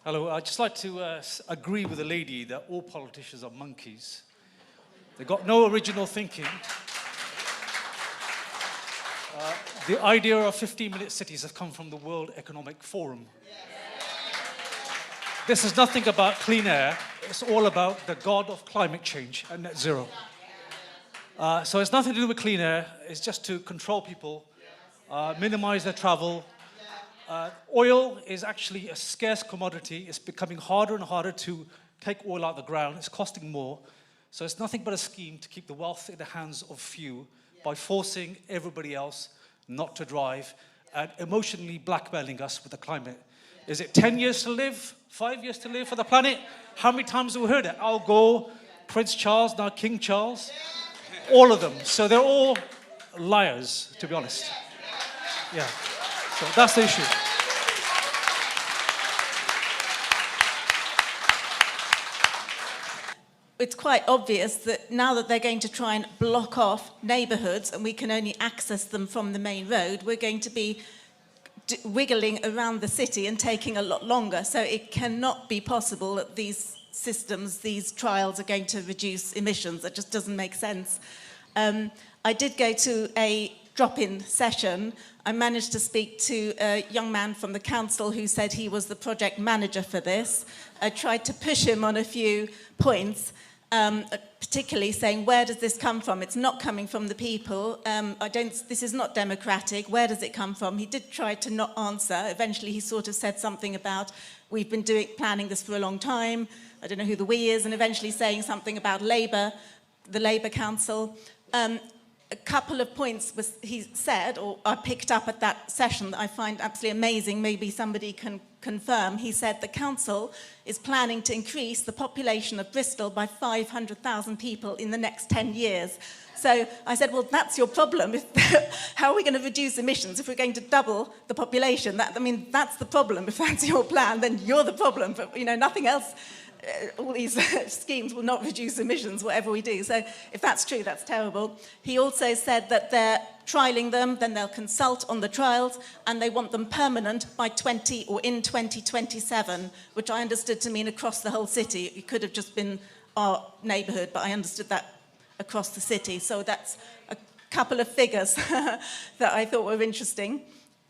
Hello, I'd just like to agree with the lady that all politicians are monkeys. They've got no original thinking. The idea of 15-minute cities has come from the World Economic Forum. This is nothing about clean air. It's all about the god of climate change and net zero. So it's nothing to do with clean air. It's just to control people, minimize their travel. Oil is actually a scarce commodity. It's becoming harder and harder to take oil out of the ground. It's costing more. So it's nothing but a scheme to keep the wealth in the hands of few by forcing everybody else not to drive and emotionally blackmailing us with the climate. Is it 10 years to live? 5 years to live for the planet? How many times have we heard it? Al Gore, Prince Charles, now King Charles. All of them. So they're all liars, to be honest. Yeah. So that's the issue. It's quite obvious that now that they're going to try and block off neighbourhoods and we can only access them from the main road, we're going to be wiggling around the city and taking a lot longer. So it cannot be possible that these systems, these trials are going to reduce emissions. That just doesn't make sense. I did go to a drop-in session. I managed to speak to a young man from the council who said he was the project manager for this. I tried to push him on a few points, particularly saying, where does this come from? It's not coming from the people. This is not democratic. Where does it come from? He did try to not answer. Eventually he sort of said something about, we've been planning this for a long time. I don't know who the we is, and eventually saying something about Labour, the Labour Council. A couple of points he said, or I picked up at that session that I find absolutely amazing. Maybe somebody can confirm. He said the council is planning to increase the population of Bristol by 500,000 people in the next 10 years. So I said, well, that's your problem. How are we going to reduce emissions if we're going to double the population? That's the problem. If that's your plan, then you're the problem. But, nothing else. All these schemes will not reduce emissions, whatever we do. So if that's true, that's terrible. He also said that they're trialling them, then they'll consult on the trials, and they want them permanent by 2027, which I understood to mean across the whole city. It could have just been our neighbourhood, but I understood that across the city. So that's a couple of figures that I thought were interesting.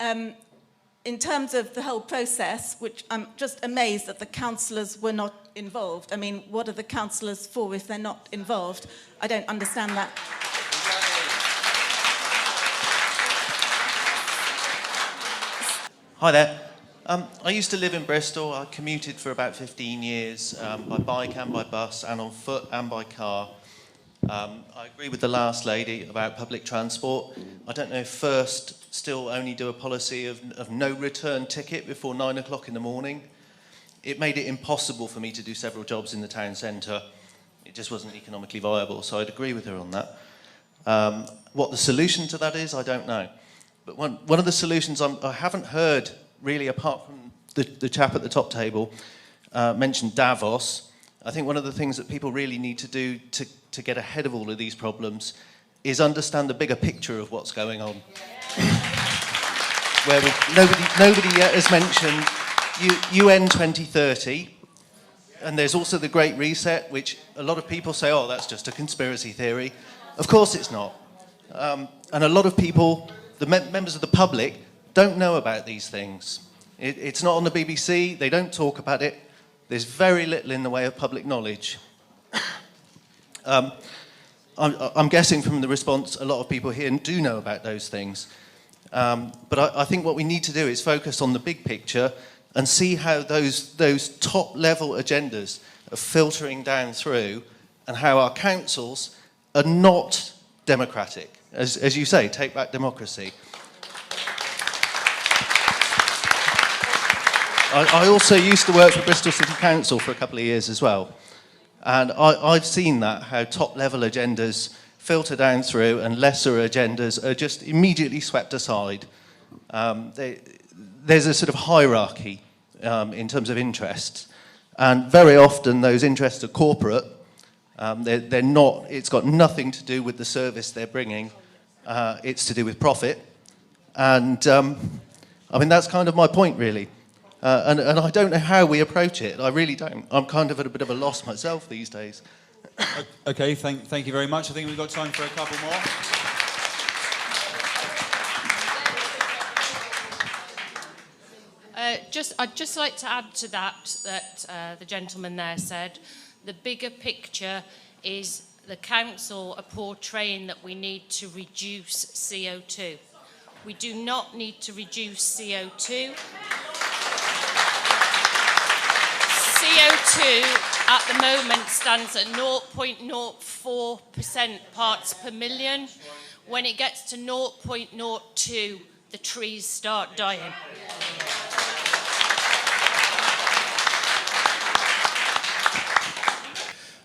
In terms of the whole process, which I'm just amazed that the councillors were not involved. What are the councillors for if they're not involved? I don't understand that. Hi there. I used to live in Bristol. I commuted for about 15 years by bike and by bus and on foot and by car. I agree with the last lady about public transport. I don't know if First still only do a policy of no return ticket before 9 o'clock in the morning. It made it impossible for me to do several jobs in the town centre. It just wasn't economically viable, so I'd agree with her on that. What the solution to that is, I don't know. But one of the solutions I haven't heard, really, apart from the chap at the top table, mentioned Davos. I think one of the things that people really need to do to get ahead of all of these problems is understand the bigger picture of what's going on. Where nobody yet has mentioned UN 2030, and there's also the Great Reset, which a lot of people say, oh, that's just a conspiracy theory. Of course it's not. And a lot of people, the members of the public, don't know about these things. It's not on the BBC, they don't talk about it. There's very little in the way of public knowledge. I'm guessing from the response, a lot of people here do know about those things. But I think what we need to do is focus on the big picture and see how those top-level agendas are filtering down through, and how our councils are not democratic. As you say, take back democracy. I also used to work for Bristol City Council for a couple of years as well. And I've seen that, how top-level agendas filter down through and lesser agendas are just immediately swept aside. There's a sort of hierarchy in terms of interests. And very often those interests are corporate. They're not, it's got nothing to do with the service they're bringing. It's to do with profit. And that's kind of my point, really. and I don't know how we approach it. I really don't. I'm kind of at a bit of a loss myself these days. Okay, thank you very much. I think we've got time for a couple more. I'd just like to add to that the gentleman there said, the bigger picture is the council are portraying that we need to reduce CO2. We do not need to reduce CO2. CO2 at the moment stands at 0.04% parts per million. When it gets to 0.02, the trees start dying.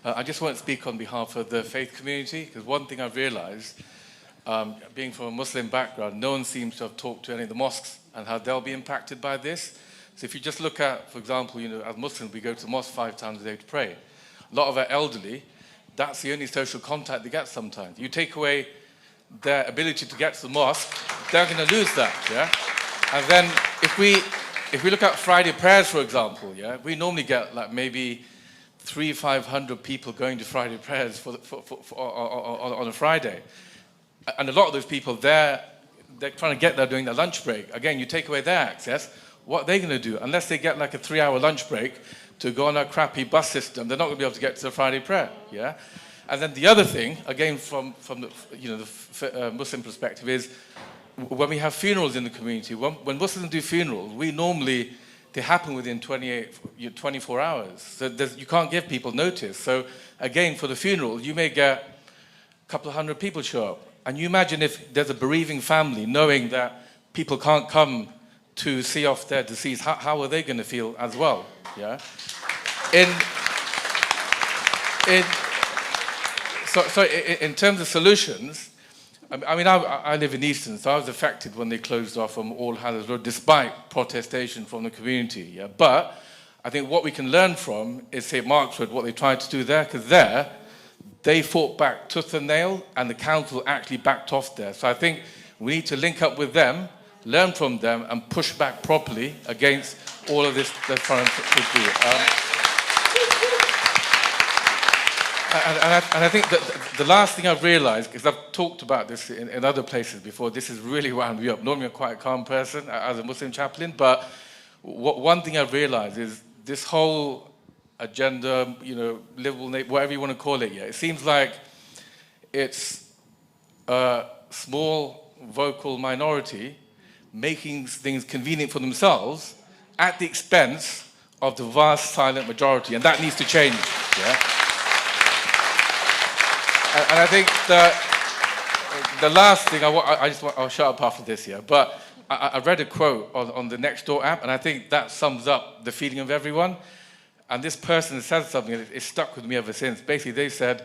I just want to speak on behalf of the faith community, because one thing I've realised, being from a Muslim background, no one seems to have talked to any of the mosques and how they'll be impacted by this. So if you just look at, for example, as Muslims, we go to the mosque 5 times a day to pray. A lot of our elderly, that's the only social contact they get sometimes. You take away their ability to get to the mosque, they're going to lose that, yeah? And then if we look at Friday prayers, for example, yeah, we normally get like maybe 300-500 people going to Friday prayers on a Friday. And a lot of those people, they're trying to get there during their lunch break. Again, you take away their access, what are they going to do? Unless they get like a 3-hour lunch break to go on a crappy bus system, they're not going to be able to get to the Friday prayer, yeah? And then the other thing, again, from the Muslim perspective, is when we have funerals in the community, when Muslims do funerals, they happen within 24 hours. So you can't give people notice. So again, for the funeral, you may get a couple of hundred people show up. And you imagine if there's a bereaving family knowing that people can't come to see off their deceased, how are they going to feel as well? Yeah. So in terms of solutions, I mean, I live in Easton, so I was affected when they closed off from All Hallows Road, despite protestation from the community. Yeah? But I think what we can learn from is St. Mark's Road, what they tried to do there, because there, they fought back tooth and nail, and the council actually backed off there. So I think we need to link up with them, learn from them, and push back properly against all of this they're trying to do. And I think that the last thing I've realised, because I've talked about this in other places before, this has really wound me up. Normally I'm quite a calm person as a Muslim chaplain, but one thing I've realised is this whole agenda, livable, whatever you want to call it, yeah, it seems like it's a small vocal minority making things convenient for themselves at the expense of the vast silent majority, and that needs to change, yeah? And I think the last thing, I'll shut up after this, yeah, but I read a quote on the Nextdoor app, and I think that sums up the feeling of everyone. And this person said something, and it's stuck with me ever since. Basically, they said,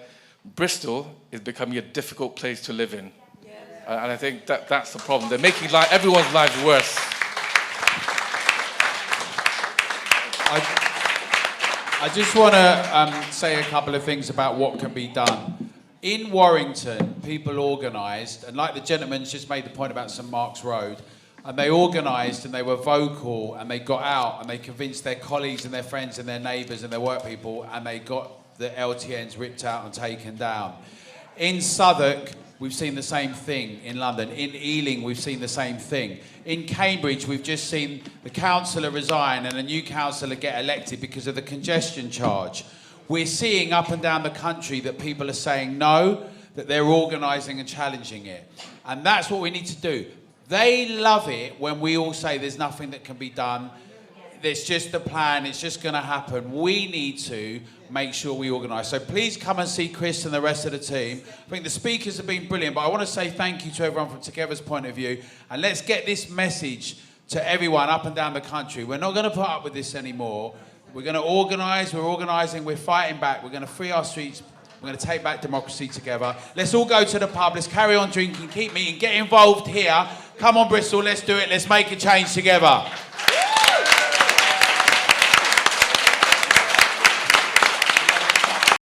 Bristol is becoming a difficult place to live in. Yeah. And I think that's the problem. They're making everyone's lives worse. I just want to say a couple of things about what can be done. In Warrington, people organised, and like the gentleman's just made the point about St Mark's Road, and they organised and they were vocal and they got out and they convinced their colleagues and their friends and their neighbours and their work people, and they got the LTNs ripped out and taken down. In Southwark, we've seen the same thing. In London. In Ealing, we've seen the same thing. In Cambridge, we've just seen the councillor resign and a new councillor get elected because of the congestion charge. We're seeing up and down the country that people are saying no, that they're organising and challenging it. And that's what we need to do. They love it when we all say there's nothing that can be done. It's just the plan, it's just going to happen. We need to make sure we organise. So please come and see Chris and the rest of the team. I think the speakers have been brilliant, but I want to say thank you to everyone from Together's point of view. And let's get this message to everyone up and down the country. We're not going to put up with this anymore. We're going to organise, we're organising, we're fighting back. We're going to free our streets. We're going to take back democracy together. Let's all go to the pub. Let's carry on drinking, keep meeting, get involved here. Come on, Bristol, let's do it. Let's make a change together.